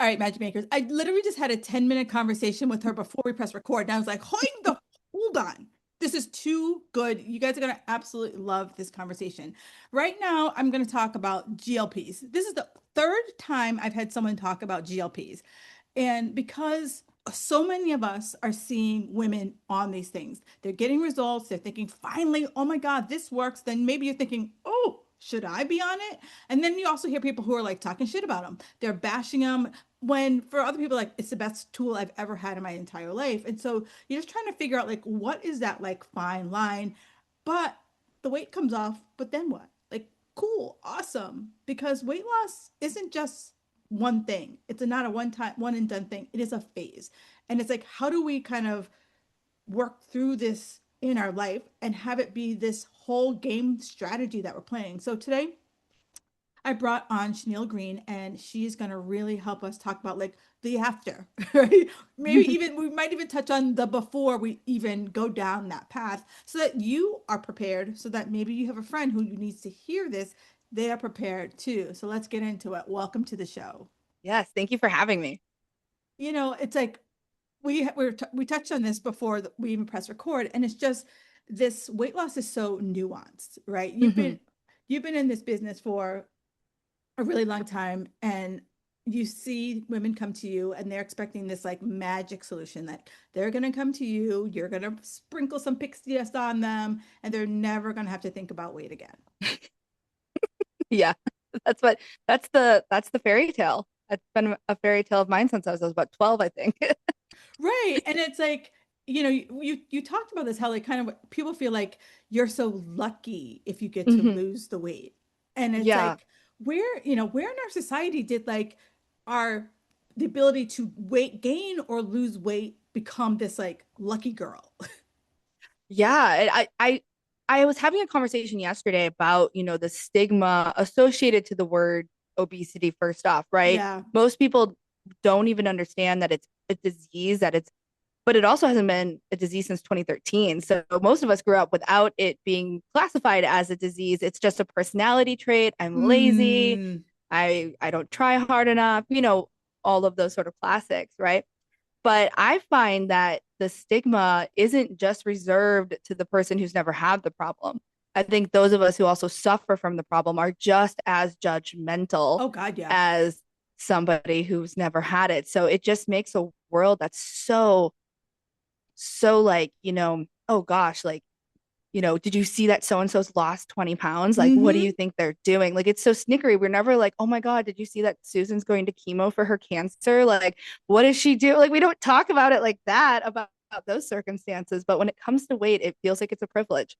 All right, Magic Makers. I literally just had a 10-minute conversation with her before we press record. And I was like, hold on. This is too good. You guys are going to absolutely love this conversation. Right now, I'm going to talk about GLPs. This is the third time I've had someone talk about GLPs. And because so many of us are seeing women on these things, they're getting results. They're thinking, finally, oh my God, this works. Then maybe you're thinking, oh, should I be on it? And then you also hear people who are like talking shit about them. They're bashing them when for other people, like it's the best tool I've ever had in my entire life. And so you're just trying to figure out like what is that like fine line? But the weight comes off, but then what? Like, cool, awesome. Because weight loss isn't just one thing. It's not a one time, one and done thing. It is a phase. And it's like, how do we kind of work through this in our life and have it be this whole game strategy that we're playing? So today I brought on Shenelle Green, and she's going to really help us talk about like the after, right? Maybe even we might even touch on the before we even go down that path so that you are prepared, so that maybe you have a friend who needs to hear this. They are prepared too. So let's get into it. Welcome to the show. Yes, thank you for having me. It's like we touched on this before we even press record, and it's just this weight loss is so nuanced, right? Mhm. You've been in this business for a really long time, and you see women come to you and they're expecting this like magic solution that they're going to come to you, you're going to sprinkle some pixie dust on them, and they're never going to have to think about weight again. Yeah, that's the fairy tale. It's been a fairy tale of mine since I was about 12, I think. Right. And it's like, you talked about this, how like kind of people feel like you're so lucky if you get to Hmm. lose the weight. And it's Yeah. like where in our society did like our the ability to weight gain or lose weight become this like lucky girl? Yeah, I was having a conversation yesterday about, the stigma associated to the word obesity first off, right? Yeah. Most people don't even understand that it's a disease, but it also hasn't been a disease since 2013. So most of us grew up without it being classified as a disease. It's just a personality trait. I'm lazy. Mm, I don't try hard enough, all of those sort of classics, right? But I find that the stigma isn't just reserved to the person who's never had the problem. I think those of us who also suffer from the problem are just as judgmental oh God, yeah. as somebody who's never had it. So it just makes a world that's so like, oh gosh, like, did you see that so and so's lost 20 pounds? Like, what do you Mm-hmm. think they're doing? Like, it's so snickery. We're never like, oh my God, did you see that Susan's going to chemo for her cancer? Like, what does she do? Like, we don't talk about it like that, about those circumstances. But when it comes to weight, it feels like it's a privilege.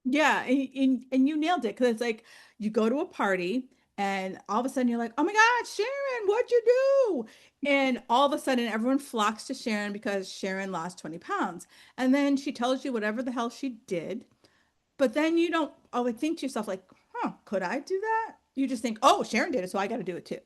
Yeah, and you nailed it, because it's like you go to a party and all of a sudden you're like, oh my God, Sharon, what'd you do? And all of a sudden everyone flocks to Sharon because Sharon lost 20 pounds. And then she tells you whatever the hell she did. But then you don't always think to yourself, like, huh, could I do that? You just think, oh, Sharon did it, so I got to do it too.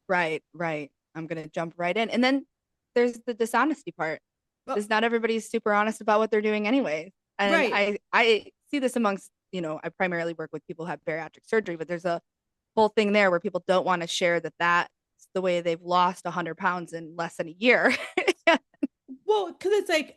Right, right. I'm going to jump right in. And then there's the dishonesty part. Well, Is not everybody's super honest about what they're doing anyway. And right. I see this amongst, I primarily work with people who have bariatric surgery, but there's a whole thing there where people don't want to share that that's the way they've lost 100 pounds in less than a year. Well, because it's like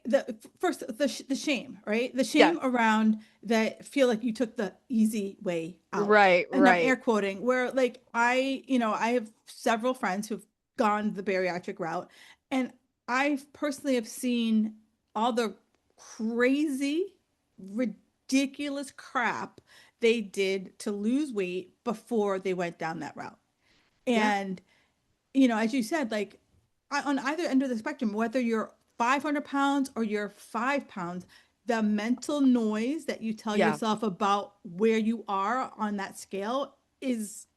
first the shame, right? The Yes. shame around that feel like you took the easy way out. Right, And I'm air right. quoting where like I have several friends who've gone the bariatric route, and I personally have seen all the crazy, ridiculous crap they did to lose weight before they went down that route. Yeah. And as you said, like on either end of the spectrum, whether you're 500 pounds or you're 5 pounds, the mental noise that you tell Yeah. yourself about where you are on that scale is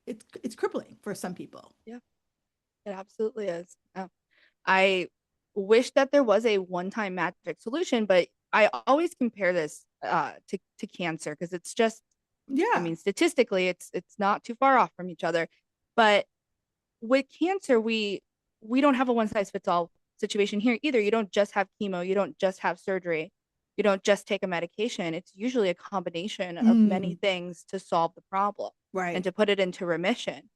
it's crippling for some people. Yeah. It absolutely is. Yeah. I wish that there was a one-time magic solution, but I always compare this to cancer because it's just, I Yeah. mean, statistically, it's not too far off from each other. But with cancer, we don't have a one size fits all situation here either. You don't just have chemo, you don't just have surgery, you don't just take a medication. It's usually a combination of many Mm, things to solve the problem and right. to put it into remission.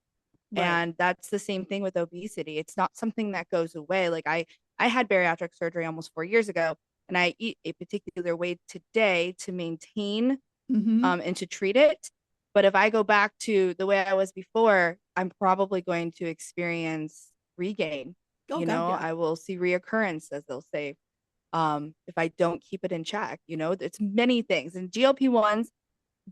Right. And that's the same thing with obesity. It's not something that goes away. Like I had bariatric surgery almost 4 years ago, and I eat a particular way today to maintain Mm-hmm. and to treat it. But if I go back to the way I was before, I'm probably going to experience regain. Oh God, yeah. I will see reoccurrence, as they'll say, if I don't keep it in check. It's many things. And GLP-1s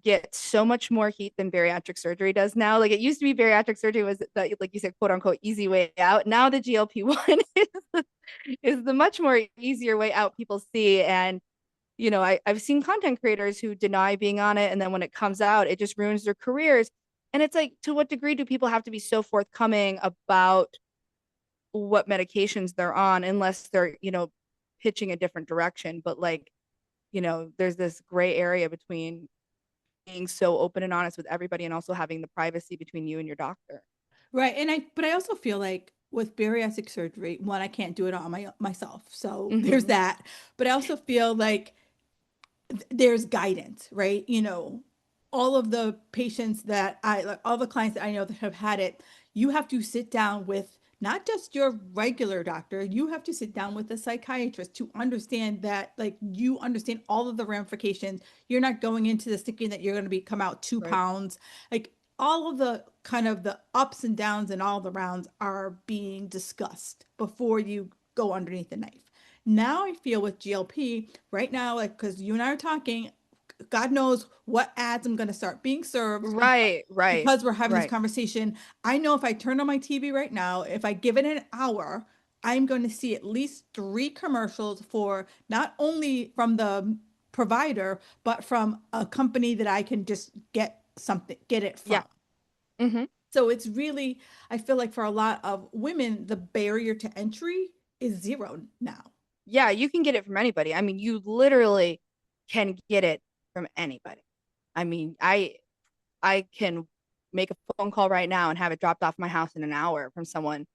get so much more heat than bariatric surgery does now. Like, it used to be bariatric surgery was the, like you said, quote unquote, easy way out. Now the GLP-1 is the much more easier way out people see. And I've seen content creators who deny being on it, and then when it comes out, it just ruins their careers. And it's like, to what degree do people have to be so forthcoming about what medications they're on, unless they're, pitching a different direction? But like, there's this gray area between being so open and honest with everybody and also having the privacy between you and your doctor. Right. But I also feel like with bariatric surgery, one, I can't do it on myself. So there's Mm-hmm. that. But I also feel like there's guidance, right? All of the patients that like all the clients that I know that have had it, you have to sit down with not just your regular doctor, you have to sit down with a psychiatrist to understand that, like, you understand all of the ramifications. You're not going into this thinking that you're going to come out two Right. pounds. Like, all of the kind of the ups and downs and all the rounds are being discussed before you go underneath the knife. Now I feel with GLP right now, like, because you and I are talking, God knows what ads I'm going to start being served Right, right, because we're having this right. conversation. I know if I turn on my TV right now, if I give it an hour, I'm going to see at least three commercials for not only from the provider, but from a company that I can just get it Yeah. from. Mm-hmm. So it's really, I feel like for a lot of women, the barrier to entry is zero now. Yeah, you can get it from anybody. I mean, you literally can get it from anybody. I mean, I can make a phone call right now and have it dropped off my house in an hour from someone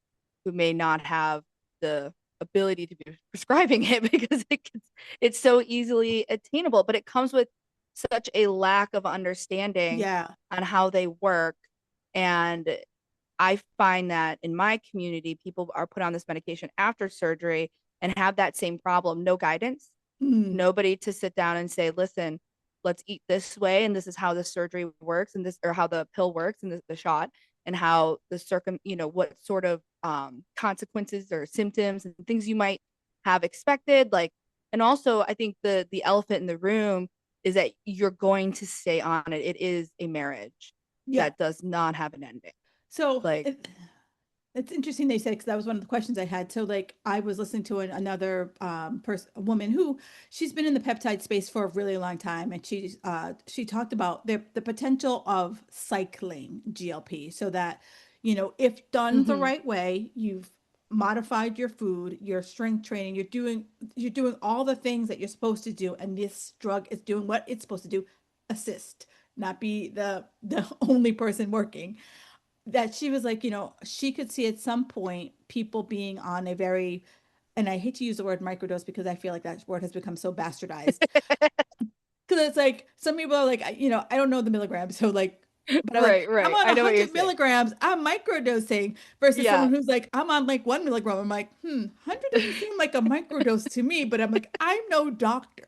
who may not have the ability to be prescribing it because it's so easily attainable, but it comes with such a lack of understanding Yeah. on how they work. And I find that in my community, people are put on this medication after surgery and have that same problem. No guidance, Mm. nobody to sit down and say, listen, let's eat this way. And this is how the surgery works, and this, or how the pill works, and the shot, and how what sort of consequences or symptoms and things you might have expected. Like, and also I think the elephant in the room is that you're going to stay on it. It is a marriage Yeah. that does not have an ending. So Like, it's interesting they said, because that was one of the questions I had. So, like, I was listening to another person, a woman who she's been in the peptide space for a really long time, and she talked about the potential of cycling GLP, so that if done the mm-hmm. right way, you've modified your food, your strength training, you're doing all the things that you're supposed to do, and this drug is doing what it's supposed to do, assist, not be the only person working. That she was like, she could see at some point people being on a very, and I hate to use the word microdose because I feel like that word has become so bastardized. Because it's like some people are like, I don't know the milligrams. So, like, but I'm like, Right, I'm right. on I know what you're 100 saying. milligrams, I'm microdosing, versus someone Yeah. who's like, I'm on like 1 milligram. I'm like, 100 doesn't seem like a microdose to me, but I'm like, I'm no doctor.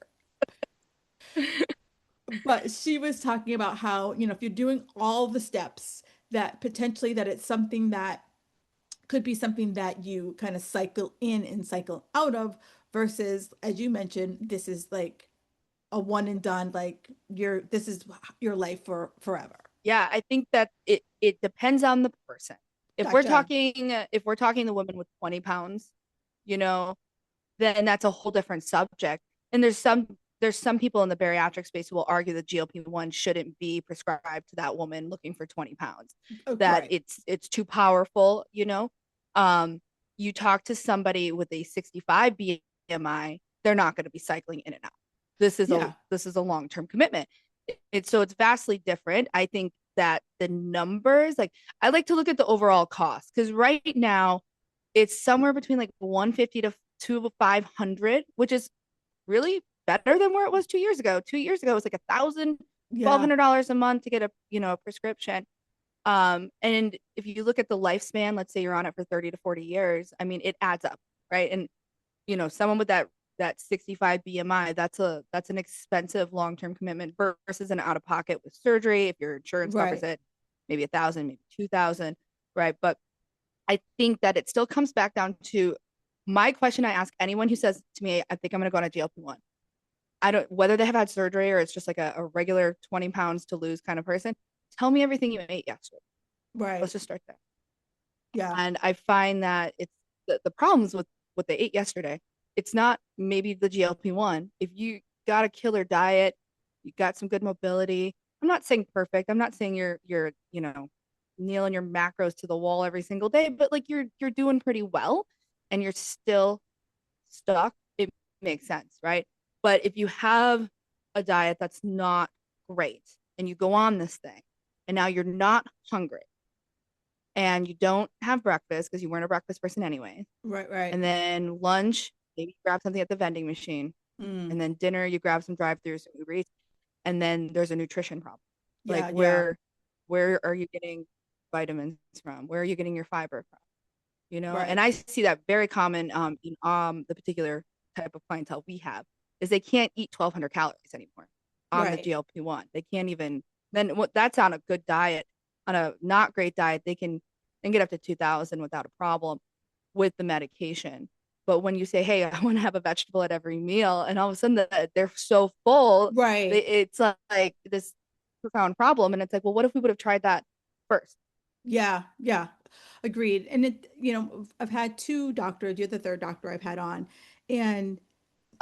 But she was talking about how, if you're doing all the steps, that potentially that it's something that could be something that you kind of cycle in and cycle out of, versus, as you mentioned, this is like a one and done, like this is your life for forever. Yeah, I think that it depends on the person. Gotcha. If we're talking the woman with 20 pounds, you know, then that's a whole different subject. And there's some people in the bariatric space who will argue that GLP-1 shouldn't be prescribed to that woman looking for 20 pounds, Oh, that right. it's too powerful. Um, you talk to somebody with a 65 BMI, they're not going to be cycling in and out. Yeah. This is a long-term commitment. It's vastly different. I think that the numbers, like, I like to look at the overall cost, because right now it's somewhere between like 150 to 500, which is really better than where it was 2 years ago. 2 years ago, it was like $1,000, twelve Yeah. hundred dollars a month to get a prescription. And if you look at the lifespan, let's say you're on it for 30 to 40 years, I mean, it adds up, right? And someone with that 65 BMI, that's an expensive long-term commitment versus an out-of-pocket with surgery. If your insurance covers Right. it, maybe 1,000, maybe 2,000, right? But I think that it still comes back down to my question I ask anyone who says to me, I think I'm gonna go on a GLP-1. I don't whether they have had surgery or it's just like a regular 20 pounds to lose kind of person. Tell me everything you ate yesterday. Let's Right. just start there. Yeah. And I find that it's the problems with what they ate yesterday. It's not maybe the GLP-1. If you got a killer diet, you got some good mobility. I'm not saying perfect. I'm not saying you're nailing your macros to the wall every single day, but like you're doing pretty well and you're still stuck. It makes sense, right? But if you have a diet that's not great and you go on this thing and now you're not hungry and you don't have breakfast because you weren't a breakfast person anyway. Right. Right. And then lunch, maybe you grab something at the vending machine. Mm. And then dinner, you grab some drive-throughs or Uber Eats. And then there's a nutrition problem. Like Yeah. Yeah. where are you getting vitamins from? Where are you getting your fiber from? And Right. I see that very common in the particular type of clientele we have is they can't eat 1,200 calories anymore on the Right. GLP-1. They can't even then what that's on a good diet. On a not great diet, they can get up to 2,000 without a problem with the medication. But when you say, "Hey, I want to have a vegetable at every meal," and all of a sudden they're so full, Right. it's like this profound problem. And it's like, well, what if we would have tried that first? Yeah. Yeah. Agreed. And I've had two doctors. You're the third doctor I've had on, and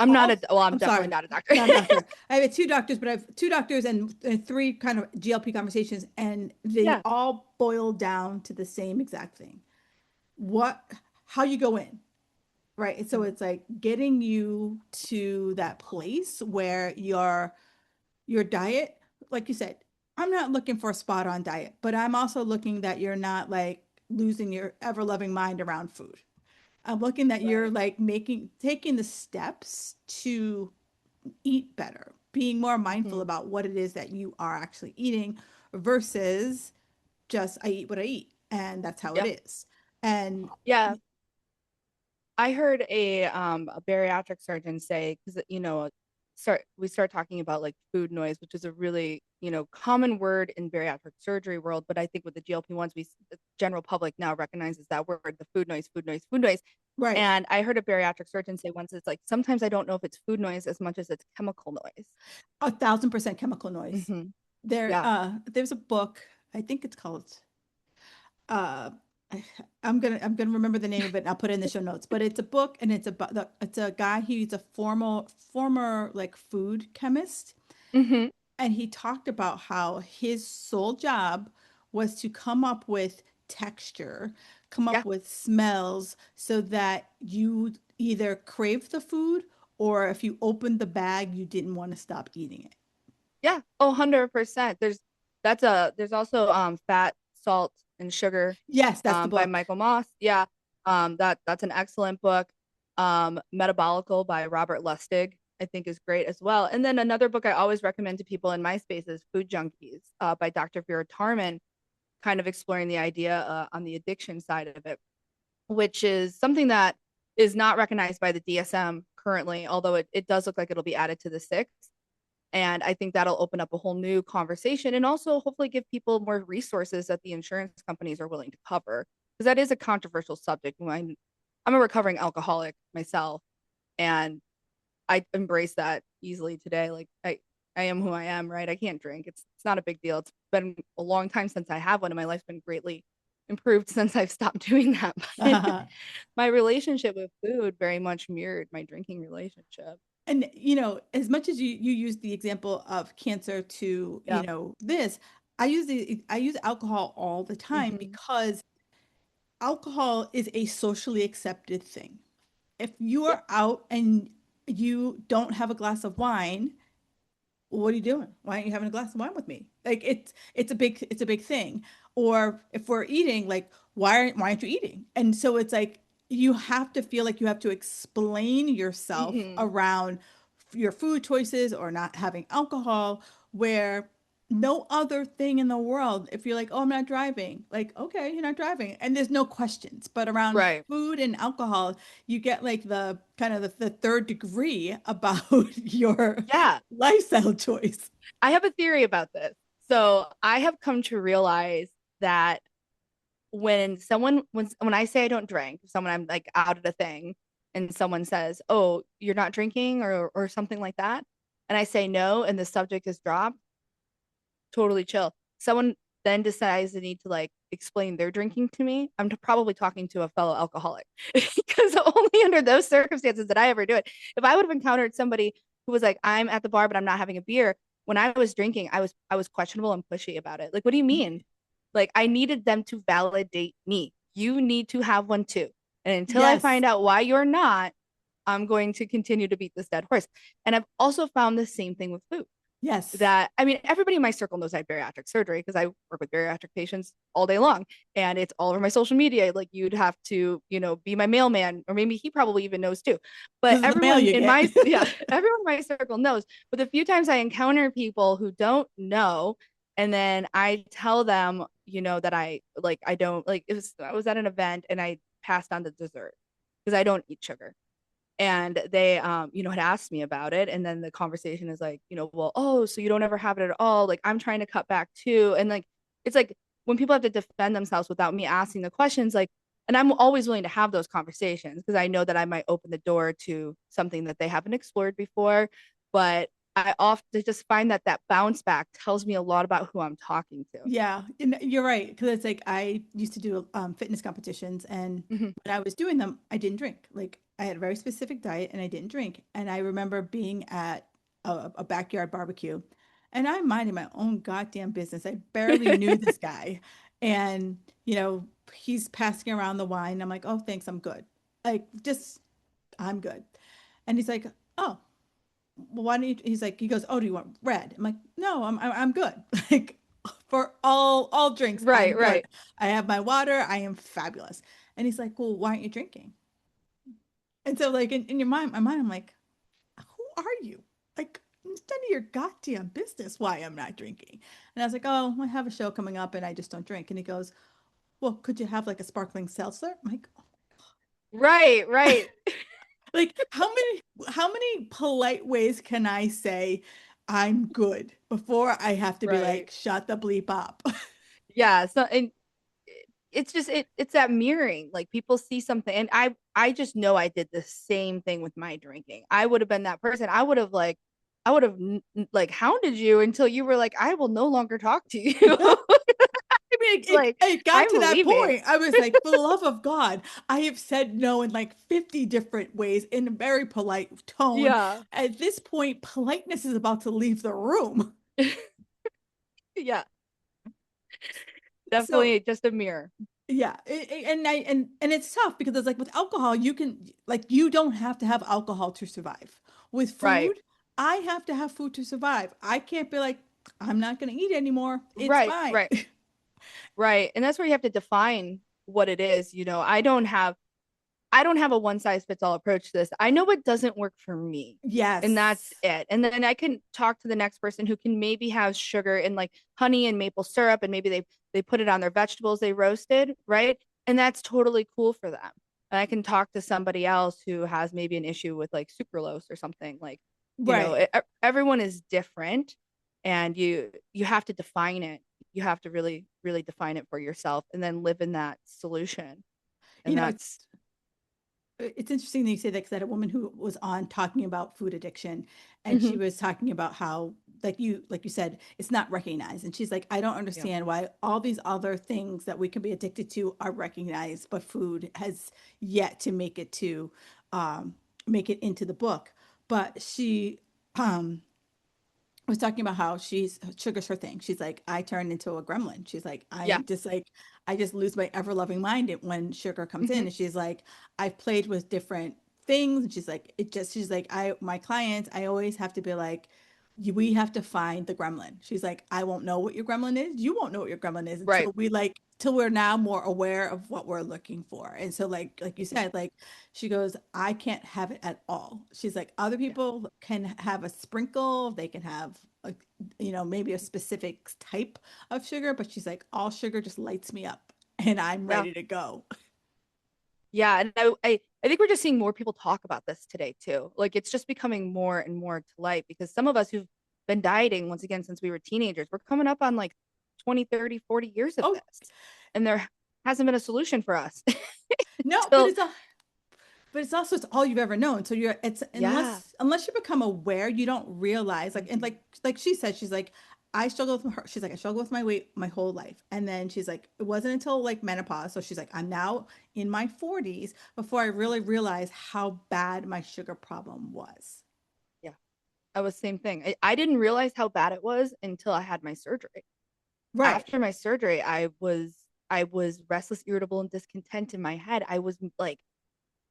all I'm I'm definitely sorry, not a doctor. not a doctor. I have two doctors, but I have two doctors and three kind of GLP conversations, and they Yeah. all boil down to the same exact thing. What, how you go in, right? And so Mhm. it's like getting you to that place where your diet, like you said, I'm not looking for a spot on diet, but I'm also looking that you're not like losing your ever loving mind around food. I'm looking that you're Right. like taking the steps to eat better, being more mindful Hmm. about what it is that you are actually eating versus just I eat what I eat and that's how it Yep. is. And Yeah. I heard a bariatric surgeon say because we start talking about like food noise, which is a really common word in bariatric surgery world, but I think with the GLP-1s, the general public now recognizes that word, the food noise, food noise, food noise. right, And I heard a bariatric surgeon say once, it's like sometimes I don't know if it's food noise as much as it's chemical noise. 1,000% chemical noise. Hmm. There, Yeah. there's a book, I think it's called uh I- I'm gonna remember the name of it and I'll put it in the show notes. But it's a book and it's a guy, he's a former like food chemist, Hmm. and he talked about how his sole job was to come up with texture, come Yeah. up with smells so that you either crave the food or if you opened the bag, you didn't want to stop eating it. Yeah. Oh, 100%. There's also Fat, Salt, and Sugar Yes, that's the by book. Michael Moss. Yeah. That's an excellent book. Metabolical by Robert Lustig, I think is great as well. And then another book I always recommend to people in my space is Food Junkies by Dr. Vera Tarman, kind of exploring the idea on the addiction side of it, which is something that is not recognized by the DSM currently, although it does look like it'll be added to the six. And I think that'll open up a whole new conversation and also hopefully give people more resources that the insurance companies are willing to cover. Because that is a controversial subject. I'm a recovering alcoholic myself, and I embrace that easily today. Like I am who I am, right? I can't drink. It's not a big deal. It's been a long time since I have one, and my life's been greatly improved since I've stopped doing that. But my relationship with food very much mirrored my drinking relationship. And as much as you use the example of cancer to, Yeah. this, I use alcohol all the time Hmm. because alcohol is a socially accepted thing. If you Yep. are out and you don't have a glass of wine, what are you doing? Why aren't you having a glass of wine with me? Like it's a big thing. Or if we're eating, like why aren't you eating? And so it's like you have to feel like you have to explain yourself Hmm. around your food choices or not having alcohol, where no other thing in the world. If you're like, oh, I'm not driving, like, okay, you're not driving. And there's no questions. But around Right. food and alcohol, you get like the kind of the third degree about your Yeah. lifestyle choice. I have a theory about this. So I have come to realize that when I say I don't drink, someone I'm like out at a thing and someone says, "Oh, you're not drinking," or something like that, and I say no and the subject is dropped, totally chill. Someone then decides they need to like explain their drinking to me. I'm probably talking to a fellow alcoholic because only under those circumstances did I ever do it. If I would have encountered somebody who was like, "I'm at the bar, but I'm not having a beer," when I was drinking, I was questionable and pushy about it. Like, what do you mean? Like, I needed them to validate me. You need to have one too. And until I Yes. find out why you're not, I'm going to continue to beat this dead horse. And I've also found the same thing with food Yes. that I mean, everybody in my circle knows I had bariatric surgery because I work with bariatric patients all day long, and it's all over my social media. Like you'd have to, be my mailman, or maybe he probably even knows too. But This is the mail everyone you in get. my yeah, everyone in my circle knows. But the few times I encounter people who don't know, and then I tell them, that I don't like. I was at an event and I passed on the dessert because I don't eat sugar, and they had asked me about it, and then the conversation is like, well, oh, so you don't ever have it at all, like I'm trying to cut back too, and like it's like when people have to defend themselves without me asking the questions, like, and I'm always willing to have those conversations because I know that I might open the door to something that they haven't explored before, but I often just find that that bounce back tells me a lot about who I'm talking to. Yeah, and you're right. Because it's like I used to do fitness competitions, and Mm-hmm. when I was doing them, I didn't drink. Like I had a very specific diet, and I didn't drink. And I remember being at a backyard barbecue, and I'm minding my own goddamn business. I barely knew this guy, and he's passing around the wine. I'm like, oh, thanks, I'm good. Like just I'm good. And he's like, oh, well, why don't you? He's like, he goes, oh, do you want red? I'm like, no, I'm good. Like for all drinks, I'm Right, good. right. I have my water. I am fabulous. And he's like, well, why aren't you drinking? And so like in your mind, my mind, I'm like, who are you? Like, it's none of your goddamn business why I'm not drinking. And I was like, oh, I have a show coming up and I just don't drink. And he goes, well, could you have like a sparkling seltzer? I'm like, Right, right. like how many polite ways can I say I'm good before I have to be Right. like, shut the bleep up? Yeah, so and it's just it's that mirroring, like people see something, and I just know I did the same thing with my drinking. I would have been that person. I would have like hounded you until you were like, I will no longer talk to you. I mean, it, Like, it got to I'm that leaving. point. I was like, for the love of God, I have said no in like 50 different ways in a very polite tone. Yeah. At this point, politeness is about to leave the room. Yeah, So definitely just a mirror. yeah, and it's tough because it's like with alcohol, you can like you don't have to have alcohol to survive. With Right. food, I have to have food to survive. I can't be like, I'm not going to eat anymore. It's Right, fine. right, right. And that's where you have to define what it is. I don't have a one size fits all approach to this. I know what doesn't work for me. And that's Yes. it. And then I can talk to the next person who can maybe have sugar and like honey and maple syrup, and maybe they put it on their vegetables they roasted, right? And that's totally cool for them. And I can talk to somebody else who has maybe an issue with like sucralose or something. Like, Right. everyone is different, and you have to define it. You have to really really define it for yourself and then live in that solution. You And know, that's it's interesting that you say that because I had a woman who was on talking about food addiction, and she mhm, was talking about how like you said, it's not recognized. And she's like, I don't yeah. understand why all these other things that we can be addicted to are recognized, but food has yet to um make it into the book. But she um was talking about how sugar's her thing. She's like, I turn into a gremlin. She's like, Yeah. I'm just like, I just lose my ever loving mind when sugar comes in. Mhm. And she's like, I've played with different things. And she's like, my clients, I always have to be like, we have to find the gremlin. She's like, I won't know what your gremlin is. You won't know what your gremlin is Right. till we're now more aware of what we're looking for. And so like you Yeah. said, like she goes, I can't have it at all. She's like, other Yeah. people can have a sprinkle, they can have maybe a specific type of sugar, but she's like, all sugar just lights me up and I'm Yeah. ready to go. Yeah. And I think we're just seeing more people talk about this today too. Like it's just becoming more and more to light because some of us who've been dieting once again since we were teenagers, we're coming up on like 20, 30, 40 years of Oh, this. And there hasn't been a solution for us no, until but it's also, it's all you've ever known. So it's yeah. unless you become aware, you don't realize, like, and Mhm. like she said, she's like, I struggle with her. She's like, I struggle with my weight my whole life. And then she's like, it wasn't until like menopause. So she's like, I'm now in my 40s before I really realized how bad my sugar problem was. Yeah. I was same thing. I didn't realize how bad it was until I had my surgery. Right. After my surgery, I was restless, irritable, and discontent in my head. I was like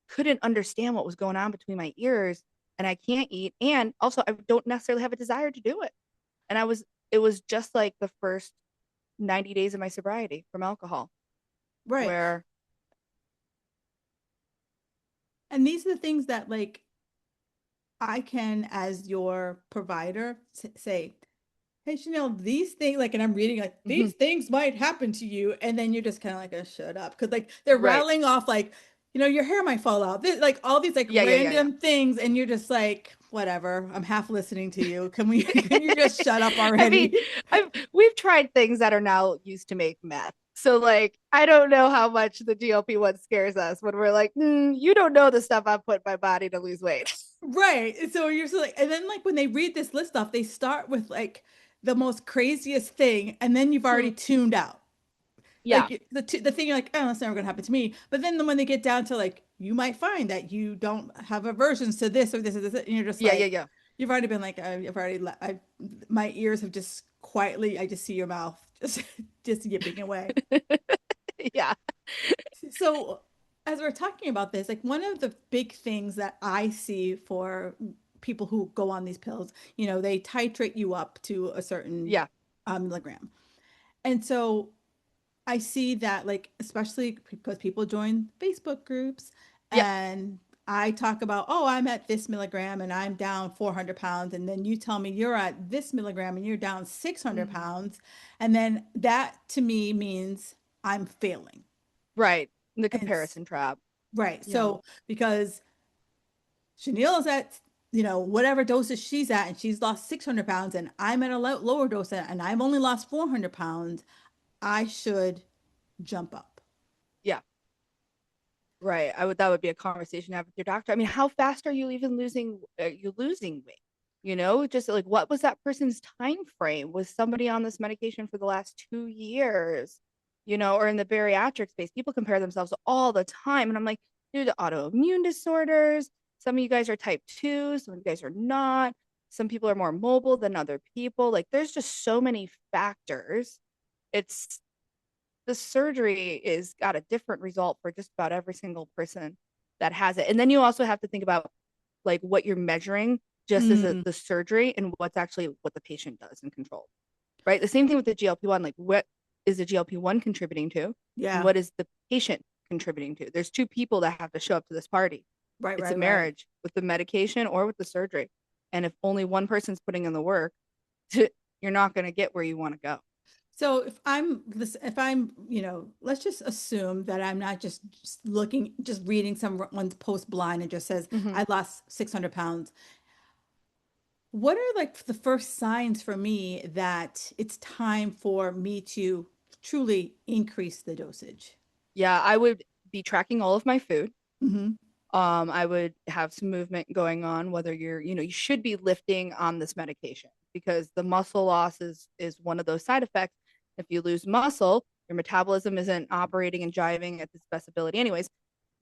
couldn't understand what was going on between my ears and I can't eat. And also I don't necessarily have a desire to do it. And it was just like the first 90 days of my sobriety from alcohol Right. where And these are the things that, like, I can, as your provider, say, hey, Shenelle, these things, like, and I'm reading, like, mhm, these things might happen to you. And then you're just kind of like, shut up. Cause like they're right. rattling off, like, your hair might fall out. Like all these like Yeah. random things. And you're just like, whatever, I'm half listening to you. Can we, can you just shut up I mean, already? we've tried things that are now used to make meth. So like, I don't know how much the GLP-1 scares us when we're like, you don't know the stuff I put in my body to lose weight. Right. And so you're so like, and then like when they read this list off, they start with like the most craziest thing. And then you've already tuned out. Yeah. Like the thing you're like, oh, that's never gonna happen to me. But then when they get down to like, you might find that you don't have aversions to this or this or this, and you're just like, Yeah. you've already been like, I've already, my ears have just quietly, I just see your mouth just yipping away. Yeah. So as we're talking about this, like one of the big things that I see for people who go on these pills, they titrate you up to a certain Yeah. milligram. And so I see that, like, especially because people join Facebook groups Yep. and I talk about, oh, I'm at this milligram and I'm down 400 pounds. And then you tell me you're at this milligram and you're down 600 Mhm. pounds. And then that to me means I'm failing. Right. The And comparison trap. right. Yeah. So because Chanel's at, whatever dosage she's at and she's lost 600 pounds and I'm at a lower dose and I've only lost 400 pounds, I should jump up. Yeah. Right. That would be a conversation to have with your doctor. I mean, how fast are you even losing weight? Just like what was that person's time frame? Was somebody on this medication for the last 2 years? Or in the bariatric space, people compare themselves all the time. And I'm like, dude, the autoimmune disorders. Some of you guys are type 2, some of you guys are not. Some people are more mobile than other people. Like there's just so many factors. It's the surgery is got a different result for just about every single person that has it. And then you also have to think about like what you're measuring just as Mm, the surgery and what's actually what the patient does and control. Right? The same thing with the GLP-1, like what is the GLP-1 contributing to and yeah. what is the patient contributing to? There's two people that have to show up to this party. Right, It's a right, right. marriage with the medication or with the surgery. And if only one person's putting in the work, you're not going to get where you want to go. So if I'm, let's just assume that I'm not just looking, just reading someone's post blind and just says, Mhm. I lost 600 pounds. What are like the first signs for me that it's time for me to truly increase the dosage? Yeah, I would be tracking all of my food. Hmm. I would have some movement going on, whether you should be lifting on this medication because the muscle loss is one of those side effects. If you lose muscle, your metabolism isn't operating and jiving at its best ability anyways.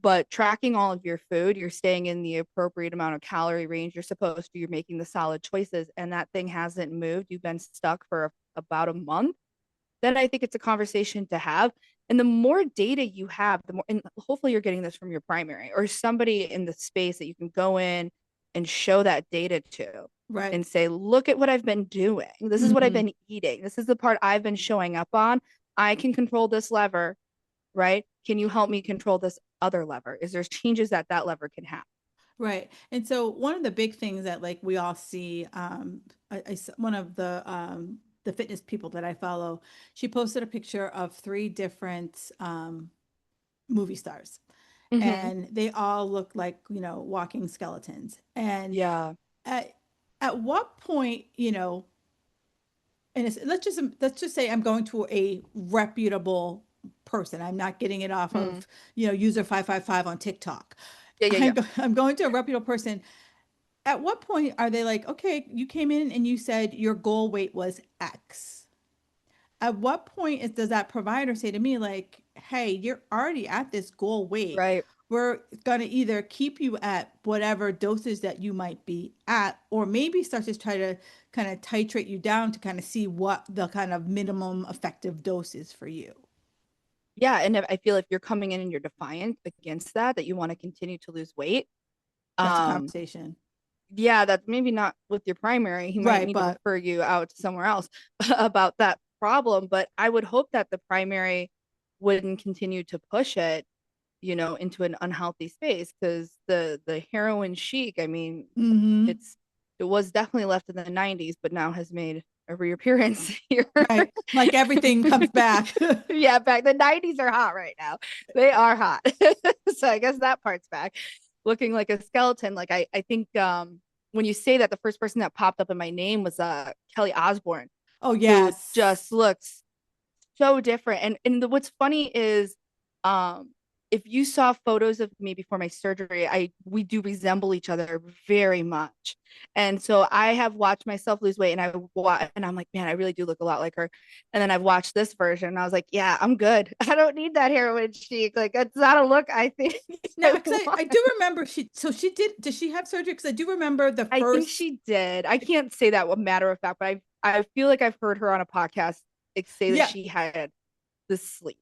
But tracking all of your food, you're staying in the appropriate amount of calorie range you're supposed to, you're making the solid choices, and that thing hasn't moved. You've been stuck for about a month, then I think it's a conversation to have. And the more data you have, the more, and hopefully you're getting this from your primary or somebody in the space that you can go in and show that data to Right. and say, look at what I've been doing. This is what I've Hmm. been eating. This is the part I've been showing up on. I can control this lever, right? Can you help me control this other lever? Is there changes that lever can have? Right. And so one of the big things that like we all see, one of the fitness people that I follow, she posted a picture of three different movie stars, Hmm. and they all look like, walking skeletons. And Yeah. at at what point, and let's just say I'm going to a reputable person. I'm not getting it off Mm. of, user 555 on TikTok. Yeah, yeah, yeah. I'm going to a reputable person. At what point are they like, okay, you came in and you said your goal weight was X? At what point does that provider say to me, like, hey, you're already at this goal weight. Right. We're going to either keep you at whatever dosage that you might be at, or maybe start to try to kind of titrate you down to kind of see what the kind of minimum effective dose is for you. Yeah, and I feel if you're coming in and you're defiant against that, that you want to continue to lose weight, That's a um, conversation. yeah, that's maybe not with your primary. He might Right. need to But refer you out to somewhere else about that problem. But I would hope that the primary wouldn't continue to push it, into an unhealthy space because the heroin chic, I mean, mhm, it's it was definitely left in the 90s, but now has made a reappearance here. right. Like everything comes back. Yeah, back the 90s are hot right now. They are hot. So I guess that part's back. Looking like a skeleton. Like I think when you say that, the first person that popped up in my name was Kelly Osbourne, Oh, who yes. just looks so different. And what's funny is, um, if you saw photos of me before my surgery, I we do resemble each other very much. And so I have watched myself lose weight, and I'm like, man, I really do look a lot like her. And then I've watched this version, and I was like, yeah, I'm good. I don't need that heroin chic. Like it's not a look I think Now, I because I want. do remember did she have surgery? Because I do remember the I think first, she did. I can't say that with matter of fact, but I feel like I've heard her on a podcast like, say that yeah, she had the sleep.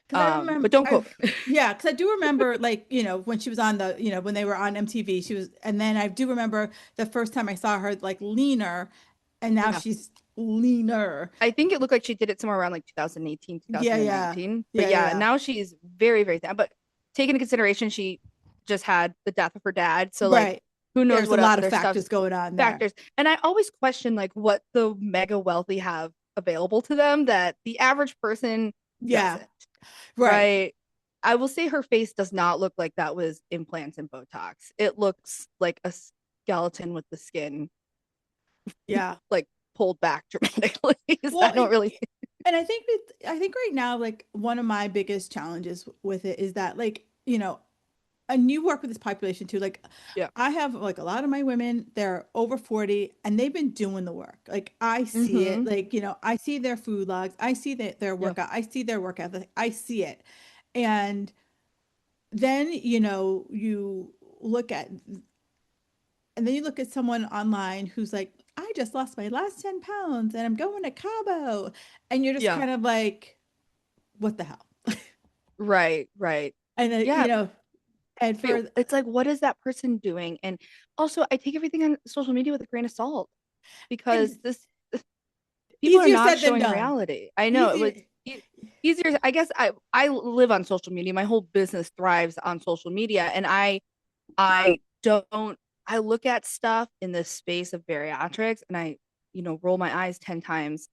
because I remember, But don't quote me. yeah, because I do remember, like, when she was on when they were on MTV, and then I do remember the first time I saw her, like, leaner, and now Yeah. she's leaner. I think it looked like she did it somewhere around like 2018, Yeah, yeah, 2019. But yeah, yeah, yeah. now she's very, very thin. But take into consideration, she just had the death of her dad. So, like, Right. who knows There's a what lot of other stuff factors going on there. factors. And I always question, like, what the mega wealthy have available to them that the average person Yeah, doesn't, right. right? I will say her face does not look like that was implants and Botox. It looks like a skeleton with the skin Yeah. like pulled back dramatically. I Well, don't really. and I think right now, like, one of my biggest challenges with it is that, like, and you work with this population too. Like, Yeah. I have, like, a lot of my women, they're over 40 and they've been doing the work. Like, I see it, Mm-hmm. like, I see their food logs, I see their Yeah. workout, I see their workout, like, I see it. And then, you look at, and then you look at someone online who's like, I just lost my last 10 pounds and I'm going to Cabo. And you're just Yeah. kind of like, what the hell? Right. Right. And, Yeah. and But for, it's like, what is that person doing? And also, I take everything on social media with a grain of salt because it's this people are easier not said than showing done. reality. I know it was Easier. easier. I guess I live on social media. My whole business thrives on social media, and I don't. I look at stuff in the space of bariatrics, and I roll my eyes 10 times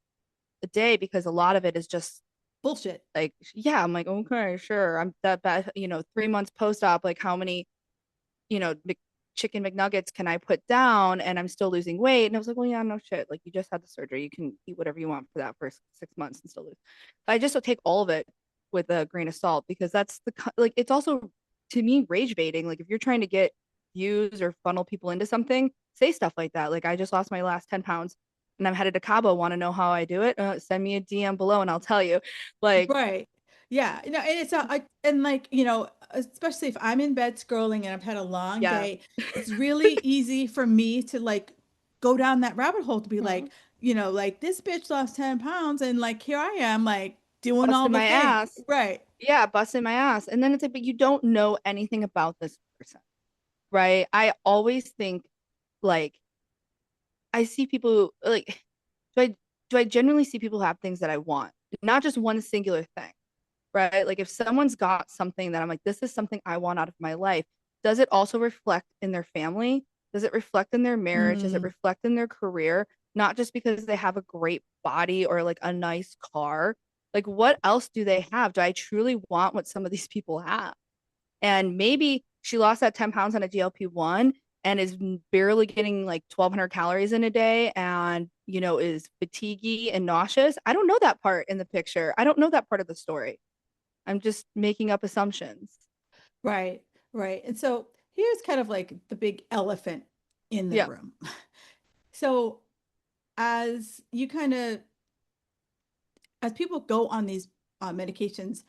a day because a lot of it is just Bullshit. like, yeah, I'm like, okay, sure. I'm that bad, 3 months post-op, like how many, chicken McNuggets can I put down and I'm still losing weight? And I was like, well, yeah, no shit. Like you just had the surgery. You can eat whatever you want for that first 6 months and still lose. But I just don't take all of it with a grain of salt because that's like, it's also to me rage baiting. Like if you're trying to get views or funnel people into something, say stuff like that. Like I just lost my last 10 pounds and I'm headed to Cabo. Want to know how I do it? Send me a DM below and I'll tell you. Like, Right. Yeah. And it's and, like, especially if I'm in bed scrolling and I've had a long yeah. day, it's really easy for me to, like, go down that rabbit hole to be like, Mhm. like, this bitch lost 10 pounds and, like, here I am, like, doing all Busting the my things. ass. Right. Yeah, busting my ass. And then it's like, but you don't know anything about this person, right? I always think like I see people like do I do I generally see people who have things that I want, not just one singular thing, right? Like if someone's got something that I'm like, this is something I want out of my life, does it also reflect in their family? Does it reflect in their marriage? Does it Mm, reflect in their career? Not just because they have a great body or like a nice car. Like, what else do they have? Do I truly want what some of these people have? And maybe she lost that 10 pounds on a GLP-1 and is barely getting like 1,200 calories in a day and, is fatiguey and nauseous. I don't know that part in the picture. I don't know that part of the story. I'm just making up assumptions. right, right. And so here's kind of like the big elephant in the Yeah. room. So as you kind of, as people go on these medications,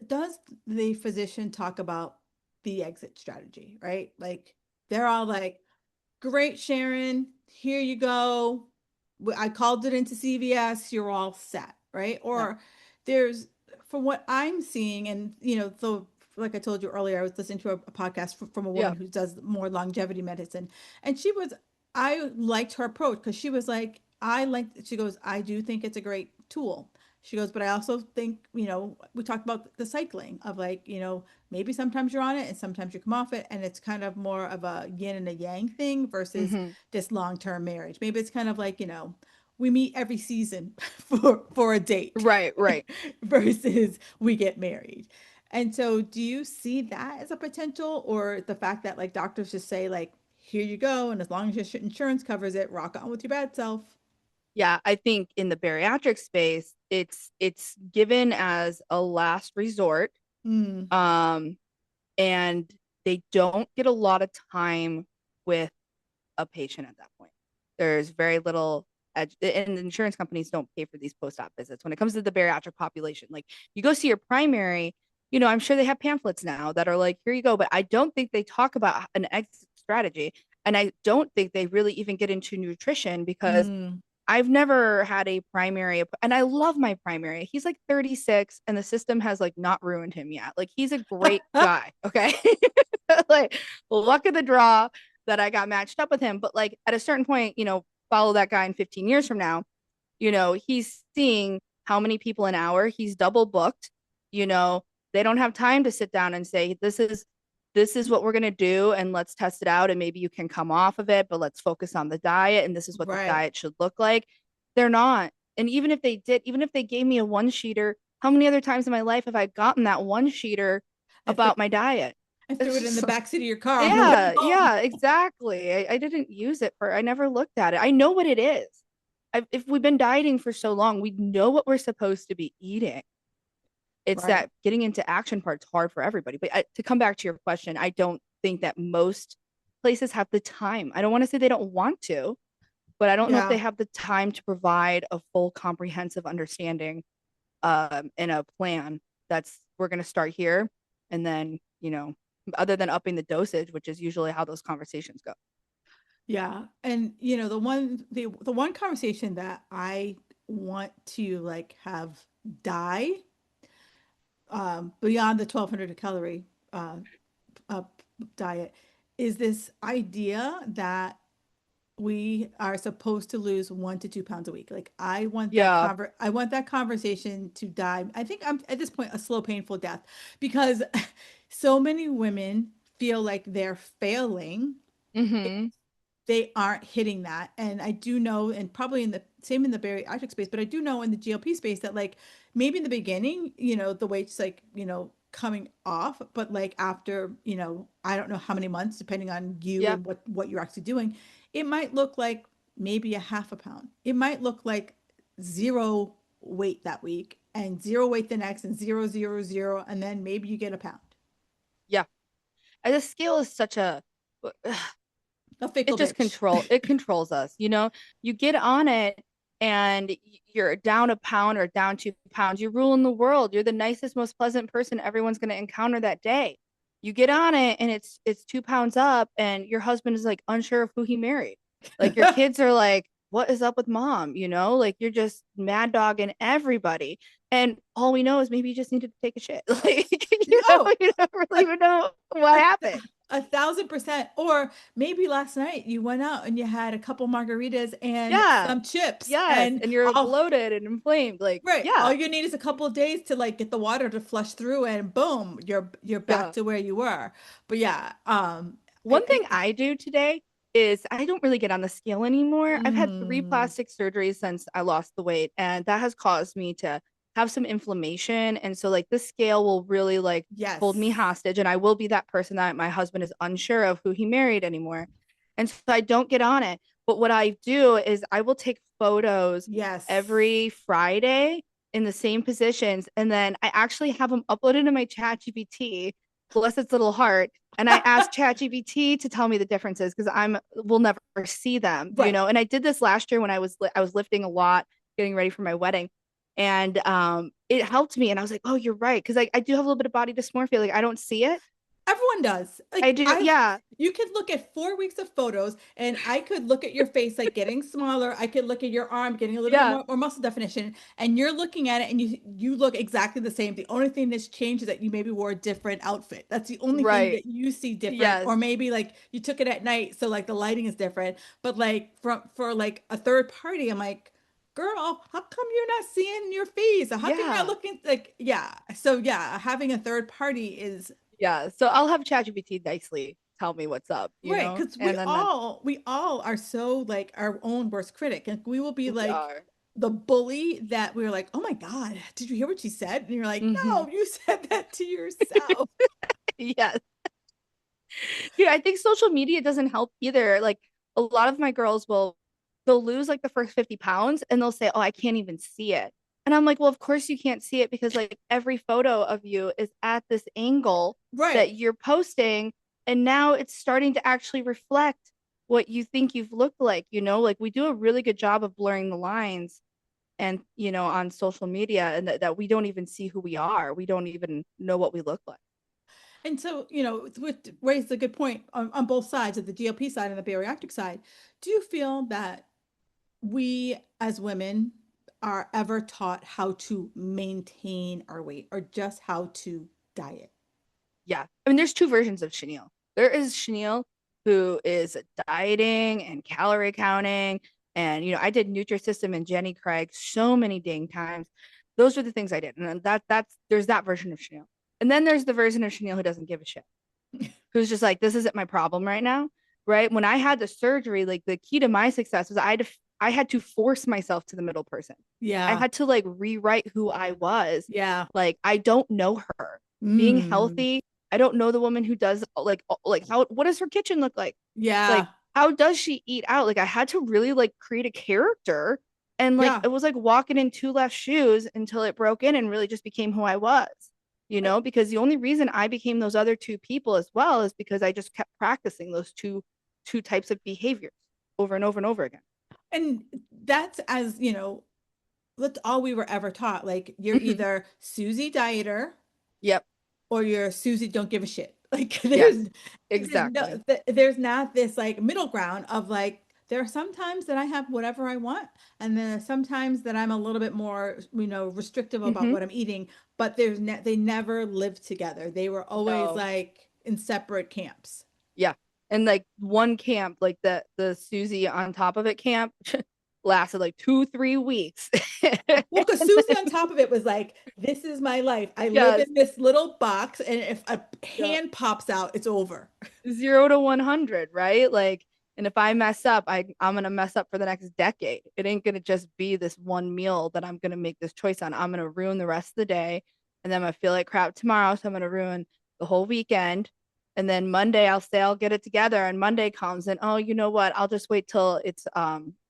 does the physician talk about the exit strategy, right? Like they're all like, great, Sharon, here you go. I called it into CVS, you're all set, right? No. Or there's, from what I'm seeing, and so like I told you earlier, I was listening to a podcast from a woman Yeah. who does more longevity medicine, and I liked her approach because she was like, she goes, I do think it's a great tool. She goes, but I also think, we talked about the cycling of like, maybe sometimes you're on it and sometimes you come off it, and it's kind of more of a yin and a yang thing versus Hmm. this long-term marriage. Maybe it's kind of like, we meet every season for a date Right, right. versus we get married. And so do you see that as a potential, or the fact that like doctors just say like, here you go, and as long as your insurance covers it, rock on with your bad self? Yeah, I think in the bariatric space, it's given as a last resort. Mm, Um, and they don't get a lot of time with a patient at that point. There's very little and insurance companies don't pay for these post-op visits. When it comes to the bariatric population, like you go see your primary, I'm sure they have pamphlets now that are like, here you go, but I don't think they talk about an exit strategy. And I don't think they really even get into nutrition because mm. I've never had a primary, and I love my primary. He's like 36 and the system has like not ruined him yet. Like he's a great guy. Okay. Like luck of the draw that I got matched up with him. But like at a certain point, follow that guy in 15 years from now, he's seeing how many people an hour. He's double booked. You know, they don't have time to sit down and say, this is what we're going to do and let's test it out and maybe you can come off of it, but let's focus on the diet and this is what the Right. diet should look like. They're not. And even if they did, even if they gave me a one sheeter, how many other times in my life have I gotten that one sheeter I threw about my diet? I threw it in the back seat of your car on the way Yeah, home. yeah, exactly. I didn't use it I never looked at it. I know what it is. If we've been dieting for so long, we know what we're supposed to be eating. It's Right. that getting into action part's hard for everybody. But to come back to your question, I don't think that most places have the time. I don't want to say they don't want to, but I don't know if they Yeah. have the time to provide a full comprehensive understanding in a plan that's we're going to start here. And then, other than upping the dosage, which is usually how those conversations go. Yeah. And the one conversation that I want to like have die beyond the 1200 calorie uh, uh diet is this idea that we are supposed to lose 1 to 2 pounds a week. Like Yeah. I want that conversation to die. I think I'm at this point a slow, painful death because so many women feel like they're failing. Mm-hmm. They aren't hitting that. And I do know, and probably in the same in the bariatric space, but I do know in the GLP space that like maybe in the beginning, the weight's like, coming off, but like after, I don't know how many months, depending on you Yeah. and what you're actually doing, it might look like maybe a half a pound. It might look like zero weight that week and zero weight the next and zero, zero, zero, and then maybe you get a pound. Yeah. And the scale is such a A it fickle just bitch. controls us. You get on it and you're down a pound or down 2 pounds, you're ruling the world, you're the nicest, most pleasant person everyone's going to encounter that day. You get on it and it's 2 pounds up and your husband is like unsure of who he married, like your kids are like, what is up with mom, like you're just mad dogging everybody, and all we know is maybe you just needed to take a shit. Like Oh, you don't really a, even know what a, happened. 1,000% 100%. Or maybe last night you went out and you had a couple margaritas and Yeah. some chips, Yes. and And you're all bloated and inflamed. Like, right. All yeah. you need is a couple of days to like get the water to flush through, and boom, you're back Yeah. to where you were. But yeah, One thing I do today is I don't really get on the scale anymore. I've had three mm, plastic surgeries since I lost the weight, and that has caused me to have some inflammation. And so, like, the scale will really like hold me yes, hostage, and I will be that person that my husband is unsure of who he married anymore. And so I don't get on it. But what I do is I will take photos yes. every Friday in the same positions, and then I actually have them uploaded to my chat GPT, bless its little heart, and I asked ChatGPT to tell me the differences because I'm will never see them, you Right. know. And I did this last year when I was lifting a lot, getting ready for my wedding, and it helped me. And I was like, oh, you're right, because I do have a little bit of body dysmorphia. Like I don't see it. Everyone does. I Like do, yeah, you could look at 4 weeks of photos, and I could look at your face like getting smaller. I could look at your arm getting a little bit yeah, more muscle definition, and you're looking at it, and you look exactly the same. The only thing that's changed is that you maybe wore a different outfit. That's the only thing right, that you see different, yes, or maybe like you took it at night, so like the lighting is different. But like for like a third party, I'm like, girl, how come you're not seeing your face? Or how come you're not yeah, looking like, yeah. So yeah, having a third party is yeah. So I'll have ChatGPT nicely tell me what's up, you right, know, because we and then that all we all are so like our own worst critic, and we will be we like are. the bully that we're like, oh my God, did you hear what she said? And you're like, Hmm. no, you said that to yourself. Yes. Yeah, I think social media doesn't help either. Like a lot of my girls will they'll lose like the first 50 pounds and they'll say, "Oh, I can't even see it." And I'm like, "Well, of course you can't see it because like every photo of you is at this angle Right. that you're posting and now it's starting to actually reflect what you think you've looked like, you know? Like we do a really good job of blurring the lines and, you know, on social media and that we don't even see who we are. We don't even know what we look like. And so, with raised a good point on both sides of the GLP side and the bariatric side. Do you feel that we as women are ever taught how to maintain our weight or just how to diet? Yeah. I mean, there's two versions of Chenille. There is Chenille who is dieting and calorie counting. And, you know, I did Nutrisystem and Jenny Craig so many dang times. Those are the things I did. And that's there's that version of Chenille. And then there's the version of Chenille who doesn't give a shit, who's just like, this isn't my problem right now. Right. When I had the surgery, like the key to my success was I had to force myself to the middle person. I Yeah. had to like rewrite who I was. Yeah. Like I don't know her. Being Mm. healthy, I don't know the woman who does like how what does her kitchen look like? Like Yeah. how does she eat out? Like I had to really like create a character and like Yeah. it was like walking in two left shoes until it broke in and really just became who I was. You I- know, because the only reason I became those other two people as well is because I just kept practicing those two types of behaviors over and over and over again. And that's as, that's all we were ever taught. Like you're Mhm. either Susie dieter Yep. or you're Susie don't give a shit. Like Yes. there's Exactly. there's not this like middle ground of like there are some times that I have whatever I want, and then sometimes that I'm a little bit more, restrictive about Hmm. what I'm eating, but they never lived together. They were always No. like in separate camps. Yeah. And like one camp, like the Susie on top of it camp lasted like 2, 3 weeks. Well, because And Susie then, on top of it was like, this is my life. I live yes. in this little box, and if a Yeah. hand pops out, it's over. 0 to 100, right? Like, and if I mess up, I'm gonna mess up for the next decade. It ain't gonna just be this one meal that I'm gonna make this choice on. I'm gonna ruin the rest of the day, and then I'm gonna feel like crap tomorrow. So I'm gonna ruin the whole weekend. And then Monday I'll say I'll get it together. And Monday comes and oh, you know what? I'll just wait till it's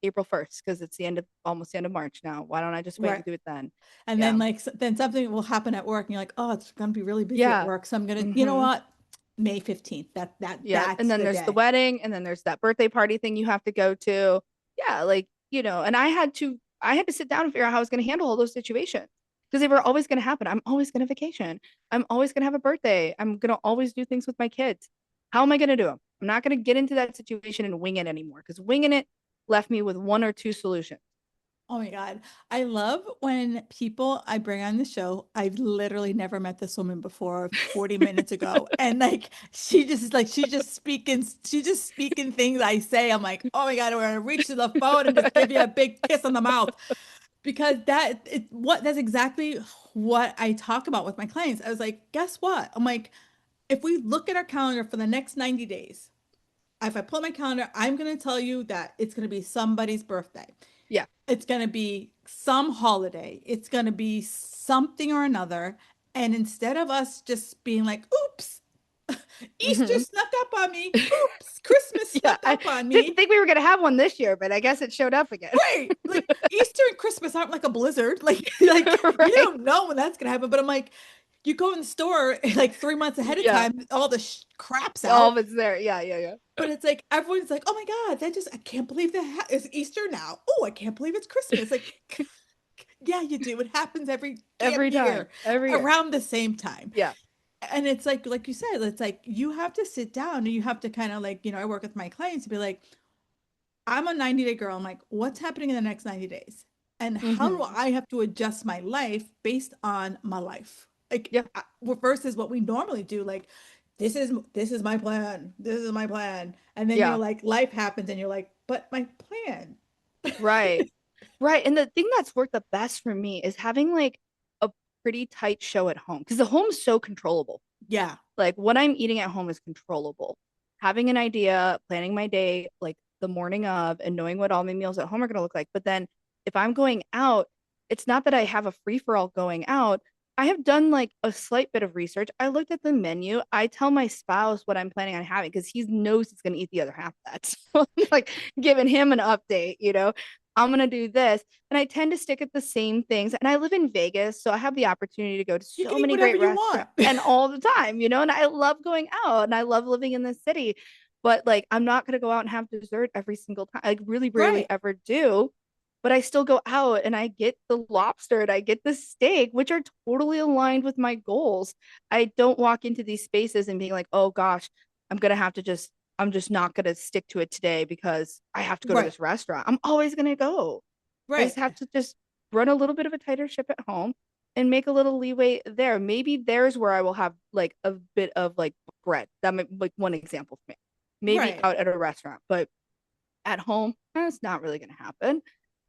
April 1st because it's the end of almost the end of March now. Why don't I just wait Right. and do it then? And then Yeah. like then something will happen at work, and you're like, oh, it's gonna be really busy at Yeah. work. So I'm gonna, you know Mm-hmm. what? May 15th. Yep. And That's then the there's the day. wedding, and then there's that birthday party thing you have to go to. Yeah, like, you know, and I had to sit down and figure out how I was going to handle all those situations because they were always going to happen. I'm always going to vacation. I'm always going to have a birthday. I'm going to always do things with my kids. How am I going to do them? I'm not going to get into that situation and wing it anymore because winging it left me with one or two solutions. Oh my God. I love when people I bring on the show, I've literally never met this woman before 40 minutes ago. And like she just is like she's just speaking things I say. I'm like, oh my God, we're gonna reach to the phone and just give you a big kiss on the mouth. Because that's exactly what I talk about with my clients. I was like, guess what? I'm like, if we look at our calendar for the next 90 days, if I pull my calendar, I'm gonna tell you that it's gonna be somebody's birthday. Yeah. It's going to be some holiday. It's going to be something or another. And instead of us just being like, oops, Easter Hmm. snuck up on me. Oops, Christmas Yeah, snuck I up on didn't me. think we were gonna have one this year, but I guess it showed up again. Right. Like Easter and Christmas aren't like a blizzard. Like you Right. don't know when that's going to happen. But I'm like, you go in the store like 3 months ahead of Yeah. time, all the crap's All out. of it's there. Yeah, yeah, yeah. But it's like everyone's like, oh my God, I can't believe that it's Easter now. Oh, I can't believe it's Christmas. Like, yeah, you do. It happens every damn Every time. year Every year. around the same time. Yeah. And it's like you said, it's like you have to sit down and you have to kind of like, I work with my clients to be like, I'm a 90-day girl. I'm like, what's happening in the next 90 days? And how do Hmm. I have to adjust my life based on my life? Like Yeah. versus what we normally do. Like, this is my plan. This is my plan. And then you're Yeah. like, life happens and you're like, but my plan. Right. Right. And the thing that's worked the best for me is having like a pretty tight show at home because the home's so controllable. Yeah. Like what I'm eating at home is controllable. Having an idea, planning my day like the morning of, and knowing what all my meals at home are going to look like. But then if I'm going out, it's not that I have a free for all going out. I have done like a slight bit of research. I looked at the menu. I tell my spouse what I'm planning on having because he knows he's going to eat the other half of that. So I'm like giving him an update, I'm going to do this. And I tend to stick at the same things. And I live in Vegas, so I have the opportunity to go to You can so eat many whatever great you want. restaurants and all the time, and I love going out and I love living in the city. But like, I'm not going to go out and have dessert every single time. I really rarely Right. ever do. But I still go out and I get the lobster and I get the steak, which are totally aligned with my goals. I don't walk into these spaces and being like, oh gosh, I'm going to have to I'm just not going to stick to it today because I have to go to Right. this restaurant. I'm always going to go. I just Right. have to just run a little bit of a tighter ship at home and make a little leeway there. Maybe there's where I will have like a bit of like bread. That might like one example for me. Maybe Right. out at a restaurant, but at home, it's not really going to happen.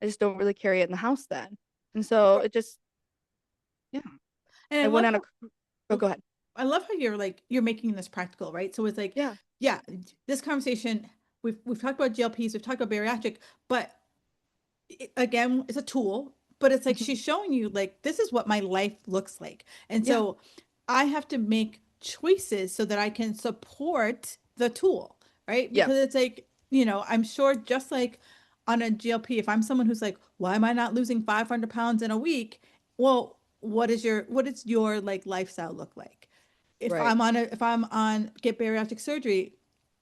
I just don't really carry it in the house then. And so Right. it just, yeah, And I I went love on a, how oh, go ahead. I love how you're making this practical, right? So it's like, Yeah. yeah, this conversation we've talked about GLPs, we've talked about bariatric, but again, it's a tool, but it's like Mhm. she's showing you like this is what my life looks like. And Yeah. so I have to make choices so that I can support the tool, right? Yeah. Because it's like, I'm sure just like on a GLP, if I'm someone who's like, why am I not losing 500 pounds in a week? Well, what is your like lifestyle look like? Right. If I'm on get bariatric surgery,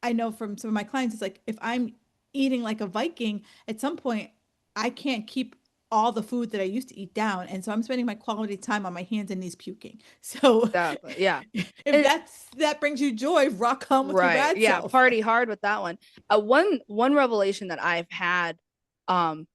I know from some of my clients, it's like if I'm eating like a Viking, at some point I can't keep all the food that I used to eat down. And so I'm spending my quality time on my hands and knees puking. So Exactly. Yeah. if And that brings you joy, rock on with your right. bad Yeah. self. Party hard with that one. One revelation that I've had, um,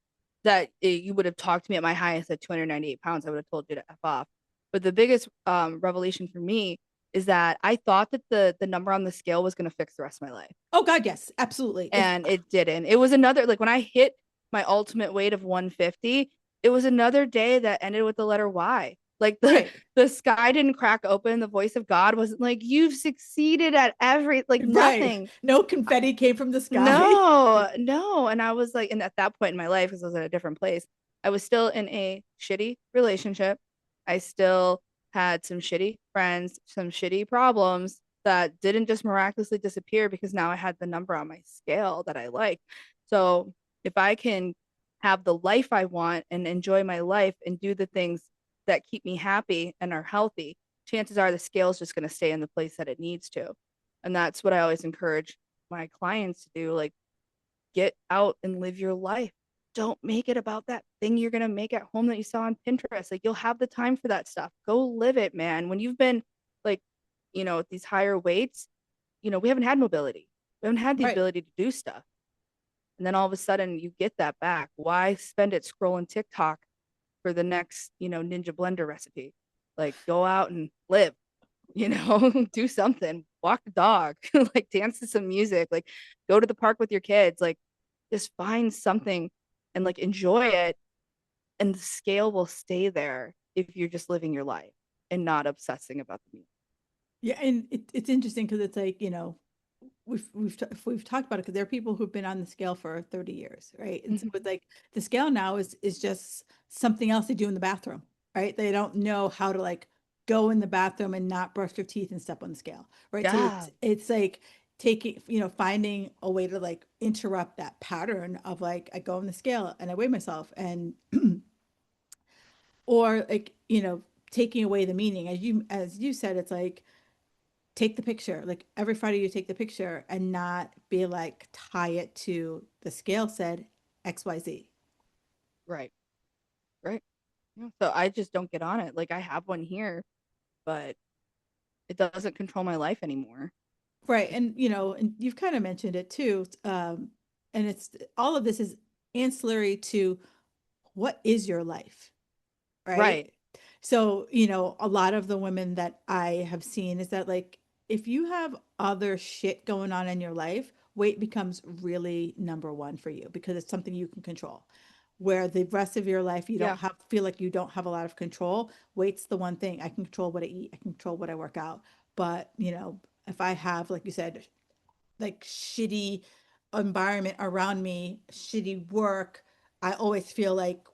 that you would have talked to me at my highest at 298 pounds, I would have told you to F off. But the biggest revelation for me is that I thought that the number on the scale was going to fix the rest of my life. Oh God, yes, absolutely. And it didn't. It was another, like when I hit my ultimate weight of 150, it was another day that ended with the letter Y. Like the Right, the sky didn't crack open. The voice of God wasn't like, you've succeeded at like right. nothing. No confetti came from the sky. No, no. And I was like, and at that point in my life, because I was at a different place, I was still in a shitty relationship. I still had some shitty friends, some shitty problems that didn't just miraculously disappear because now I had the number on my scale that I like. So if I can have the life I want and enjoy my life and do the things that keep me happy and are healthy, chances are the scale is just going to stay in the place that it needs to. And that's what I always encourage my clients to do. Like, get out and live your life. Don't make it about that thing you're going to make at home that you saw on Pinterest. Like, you'll have the time for that stuff. Go live it, man. When you've been like, at these higher weights, we haven't had mobility. We haven't had the Right. ability to do stuff. And then all of a sudden you get that back. Why spend it scrolling TikTok for the next, Ninja Blender recipe? Like go out and live, do something, walk the dog, like dance to some music, like go to the park with your kids, like just find something and like enjoy it. And the scale will stay there if you're just living your life and not obsessing about the meal. Yeah, and it's interesting because it's like, we've talked about it because there are people who've been on the scale for 30 years, right? And so Mhm. it's like the scale now is just something else they do in the bathroom, right? They don't know how to like go in the bathroom and not brush their teeth and step on the scale, right? So Yeah. it's like taking, finding a way to like interrupt that pattern of like I go on the scale and I weigh myself and or like, taking away the meaning. As you said, it's like take the picture. Like every Friday you take the picture and not be like tie it to the scale said XYZ. Right. Right. Yeah. So I just don't get on it. Like I have one here, but it doesn't control my life anymore. Right. And and you've kind of mentioned it too. And it's all of this is ancillary to what is your life, right? Right. So, a lot of the women that I have seen is that like if you have other shit going on in your life, weight becomes really number one for you because it's something you can control. Where the rest of your life you don't Yeah. have feel like you don't have a lot of control. Weight's the one thing. I can control what I eat, I can control what I work out. But, if I have, like you said, like shitty environment around me, shitty work, I always feel like,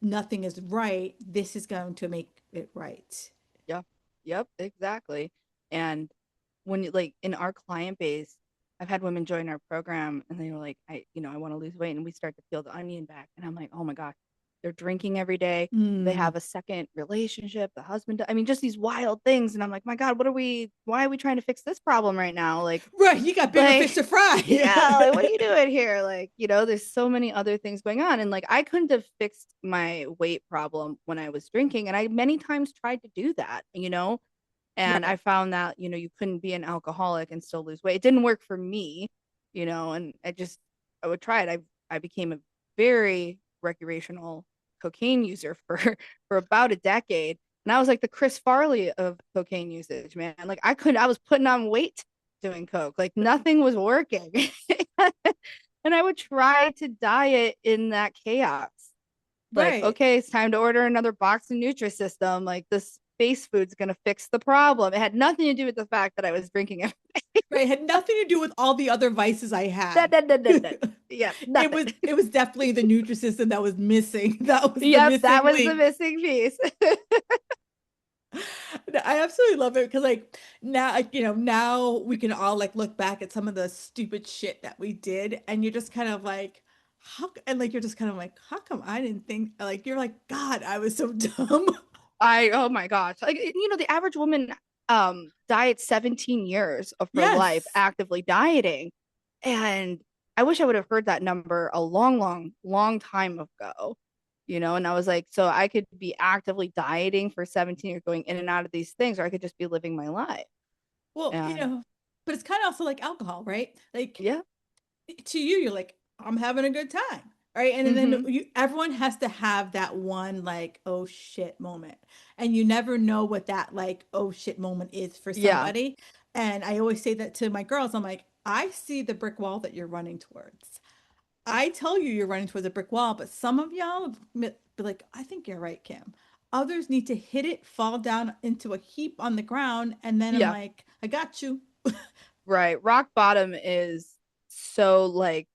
nothing is right. This is going to make it right. Yeah. Yep. Exactly. And when you like in our client base, I've had women join our program and they were like, I want to lose weight. And we start to peel the onion back. And I'm like, oh my God, they're drinking every day. They Mm. have a second relationship. The husband, I mean, just these wild things. And I'm like, my God, why are we trying to fix this problem right now? Right, you got bigger fish Like, to fry. yeah, like, what are you doing here? Like, there's so many other things going on. And like, I couldn't have fixed my weight problem when I was drinking. And I many times tried to do that. And I Right. found that, you couldn't be an alcoholic and still lose weight. It didn't work for me, and I would try it. I became a very recreational cocaine user for for about a decade. And I was like the Chris Farley of cocaine usage, man. Like I was putting on weight doing coke. Like nothing was working. And I would try to diet in that chaos. Like, Right. okay, it's time to order another box of Nutrisystem. Like this space food's gonna fix the problem. It had nothing to do with the fact that I was drinking it. Right. It had nothing to do with all the other vices I No, had. no, no, no, no. Yeah, It nothing. was it was definitely the Nutrisystem that was missing. That was the Yep, that missing was the link. missing piece. I absolutely love it because like now, like, now we can all like look back at some of the stupid shit that we did, and you're just kind of like, and like you're just kind of like, how come I didn't think like you're like, God, I was so dumb. Oh my gosh. Like the average woman diets 17 years of her life Yes. actively dieting. And I wish I would have heard that number a long, long, long time ago. And I was like, so I could be actively dieting for 17 years, going in and out of these things, or I could just be living my life. Well, And but it's kind of also like alcohol, right? Like yeah. to you, you're like, I'm having a good time. Right. And then Hmm. everyone has to have that one like, oh shit moment. And you never know what that like, oh shit moment is for Yeah. somebody. And I always say that to my girls. I'm like, I see the brick wall that you're running towards. I tell you you're running towards a brick wall, but some of y'all be like, I think you're right, Kim. Others need to hit it, fall down into a heap on the ground, and then I'm Yeah. like, I got you. Right. Rock bottom is so like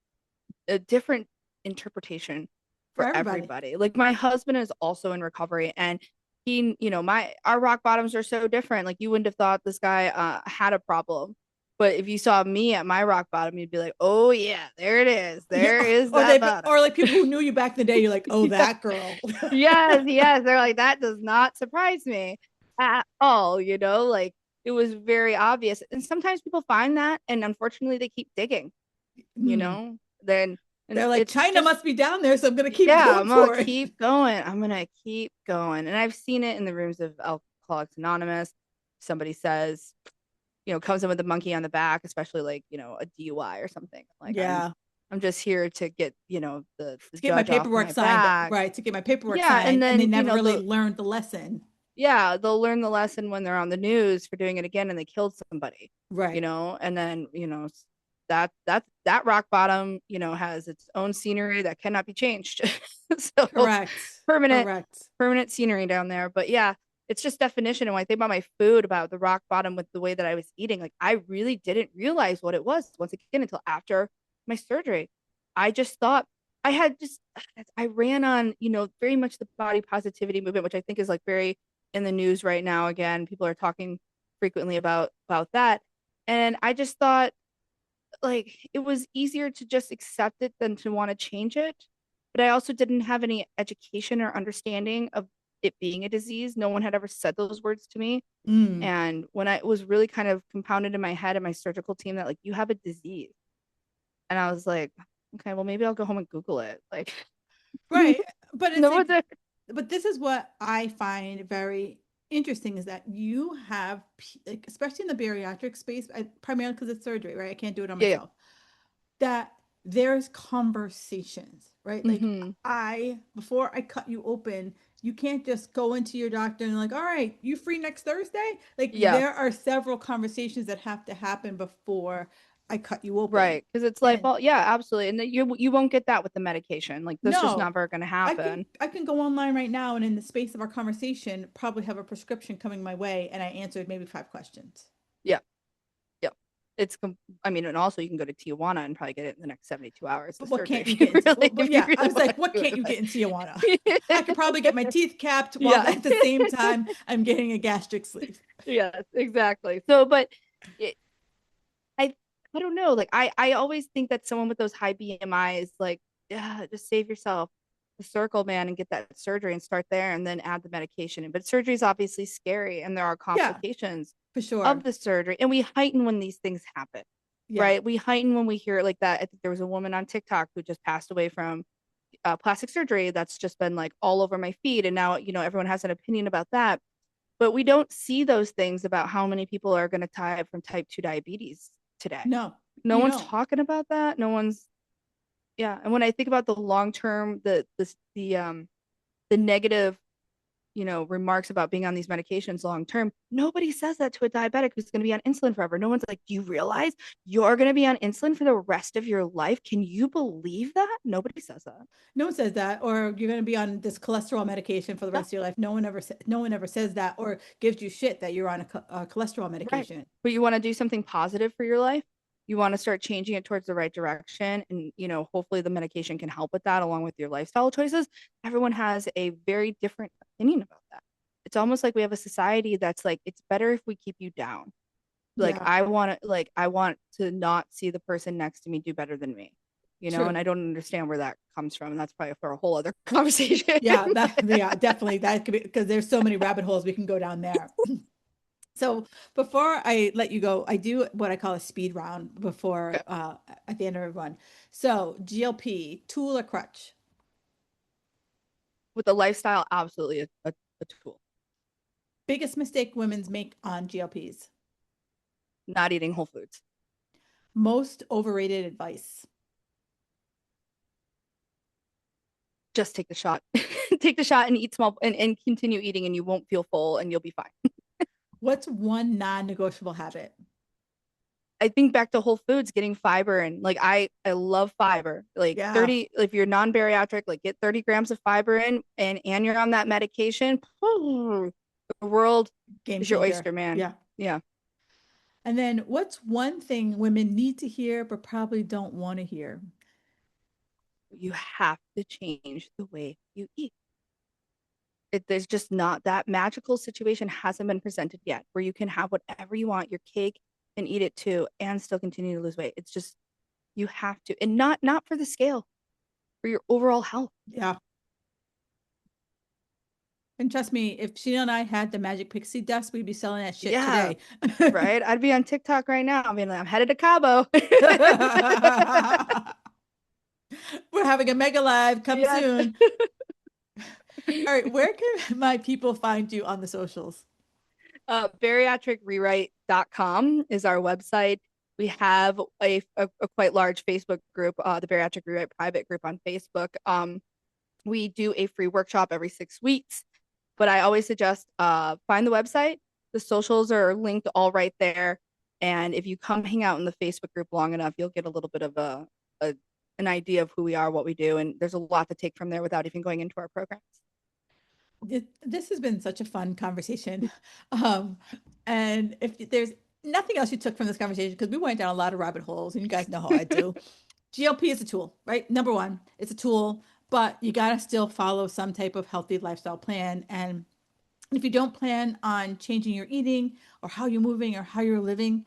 a different interpretation For for everybody. everybody. Like my husband is also in recovery and my our rock bottoms are so different. Like you wouldn't have thought this guy had a problem. But if you saw me at my rock bottom, you'd be like, "Oh yeah, there it is. Yeah, There is or that bottom." or like people who knew you back in the day, you're like, oh, Yeah. that girl. Yes, yes. They're like, "That does not surprise me at all." Like it was very obvious. And sometimes people find that and unfortunately they keep digging, you Hmm. know? Then and They're like, it's China just must be down there, so I'm gonna keep yeah, going I'm gonna for it. keep going. I'm gonna keep going. And I've seen it in the rooms of Alcoholics Anonymous. Somebody says, comes in with a monkey on the back, especially like, a DUI or something. Like, Yeah. I'm just here to get, the To get my judge off paperwork my signed, back. right? To get my paperwork Yeah, and signed, and they then, never really learned the lesson. yeah, they'll learn the lesson when they're on the news for doing it again and they killed somebody, Right. and then, that rock bottom, has its own scenery that cannot be changed. So Correct. permanent, Correct. permanent scenery down there. But yeah, it's just definition. And when I think about my food, about the rock bottom with the way that I was eating, like I really didn't realize what it was once again until after my surgery. I just thought I had just I ran on, very much the body positivity movement, which I think is like very in the news right now. Again, people are talking frequently about that. And I just thought like it was easier to just accept it than to want to change it. But I also didn't have any education or understanding of it being a disease. No one had ever said those words to me. Mm. And when I was really kind of compounded in my head and my surgical team that like you have a disease. And I was like, okay, well maybe I'll go home and Google it. Like Right. But it's no like, other. but this is what I find very interesting is that you have, like, especially in the bariatric space, primarily because it's surgery, right? I can't do it on Yeah, yeah. myself. That there's conversations, right? Like Mm-hmm. before I cut you open, you can't just go into your doctor and like, all right, you free next Thursday? Like Yeah. there are several conversations that have to happen before I cut you open. Right. Because it's like, And well, yeah, absolutely. And you won't get that with the medication. Like that's just no, never gonna I can happen. I can go online right now and in the space of our conversation probably have a prescription coming my way and I answered maybe 5 questions. Yeah. Yeah. It's I mean, and also you can go to Tijuana and probably get it in the next 72 hours, the But what surgery can't you if you get into, really but if you yeah, I really was want to like, what do can't you get in Tijuana? I could probably get my it. teeth capped while Yeah. at the same time I'm getting a gastric sleeve. Yes, exactly. So, but it, I I don't know. Like I always think that someone with those high BMIs, like, yeah, just save yourself the circle, man, and get that surgery and start there and then add the medication in. But surgery is obviously scary and there are Yeah, complications for of sure. the surgery. And we heighten when these things happen, Yeah. right? We heighten when we hear it like that. I think there was a woman on TikTok who just passed away from plastic surgery. That's just been like all over my feed. And now, everyone has an opinion about that. But we don't see those things about how many people are going to die from type 2 diabetes today. No, No you one's don't. talking about that. No one's, yeah. And when I think about the long term, the negative, remarks about being on these medications long term, nobody says that to a diabetic who's going to be on insulin forever. No one's like, do you realize you're going to be on insulin for the rest of your life? Can you believe that? Nobody says that. No one says that, or you're going to be on this cholesterol medication for the Yeah, rest of your life. No one ever says that, or gives you shit that you're on a cholesterol right. medication. But you want to do something positive for your life. You want to start changing it towards the right direction. And, hopefully the medication can help with that along with your lifestyle choices. Everyone has a very different opinion about that. It's almost like we have a society that's like, it's better if we keep you down. Like Yeah, I want to not see the person next to me do better than me, and true. I don't understand where that comes from. And that's probably for a whole other conversation. Yeah, definitely that could be because there's so many rabbit holes we can go down there. So before I let you go, I do what I call a speed round before Okay. at the end of everyone. So GLP, tool or crutch? With the lifestyle, absolutely a tool. Biggest mistake women's make on GLPs? Not eating whole foods. Most overrated advice? Just take the shot. Take the shot and eat small and continue eating and you won't feel full and you'll be fine. What's one non-negotiable habit? I think back to Whole Foods getting fiber and like I love fiber. Like Yeah, 30 if you're non-bariatric, like get 30 grams of fiber in and you're on that medication, the world game is your changer. oyster, man. Yeah. Yeah. And then what's one thing women need to hear but probably don't want to hear? You have to change the way you eat. There's just not that magical situation hasn't been presented yet where you can have whatever you want, your cake and eat it too and still continue to lose weight. It's just you have to, and not for the scale, for your overall health. Yeah. And trust me, if Sheena and I had the magic pixie dust, we'd be selling that shit Yeah, today. right. I'd be on TikTok right now. I mean, I'm headed to Cabo. We're having a mega live. Come Yes. soon. All right. Where can my people find you on the socials? Bariatricrewrite.com is our website. We have a quite large Facebook group, the Bariatric Rewrite private group on Facebook. We do a free workshop every 6 weeks, but I always suggest find the website. The socials are linked all right there. And if you come hang out in the Facebook group long enough, you'll get a little bit of a an idea of who we are, what we do, and there's a lot to take from there without even going into our programs. This has been such a fun conversation. Um, and if there's nothing else you took from this conversation, because we went down a lot of rabbit holes, and you guys know how I do. GLP is a tool, right? Number one, it's a tool, but you got to still follow some type of healthy lifestyle plan. And if you don't plan on changing your eating or how you're moving or how you're living,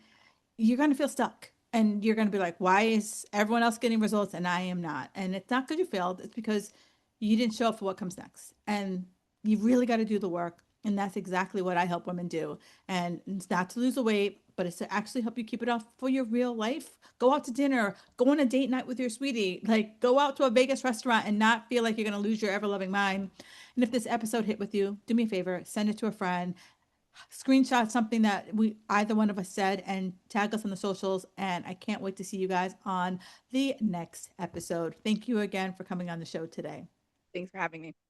you're going to feel stuck. And you're going to be like, why is everyone else getting results and I am not? And it's not because you failed, it's because you didn't show up for what comes next. And you really got to do the work. And that's exactly what I help women do. And it's not to lose the weight, but it's to actually help you keep it off for your real life. Go out to dinner, go on a date night with your sweetie, like go out to a Vegas restaurant and not feel like you're going to lose your ever loving mind. And if this episode hit with you, do me a favor, send it to a friend, screenshot something that we either one of us said and tag us on the socials. And I can't wait to see you guys on the next episode. Thank you again for coming on the show today. Thanks for having me.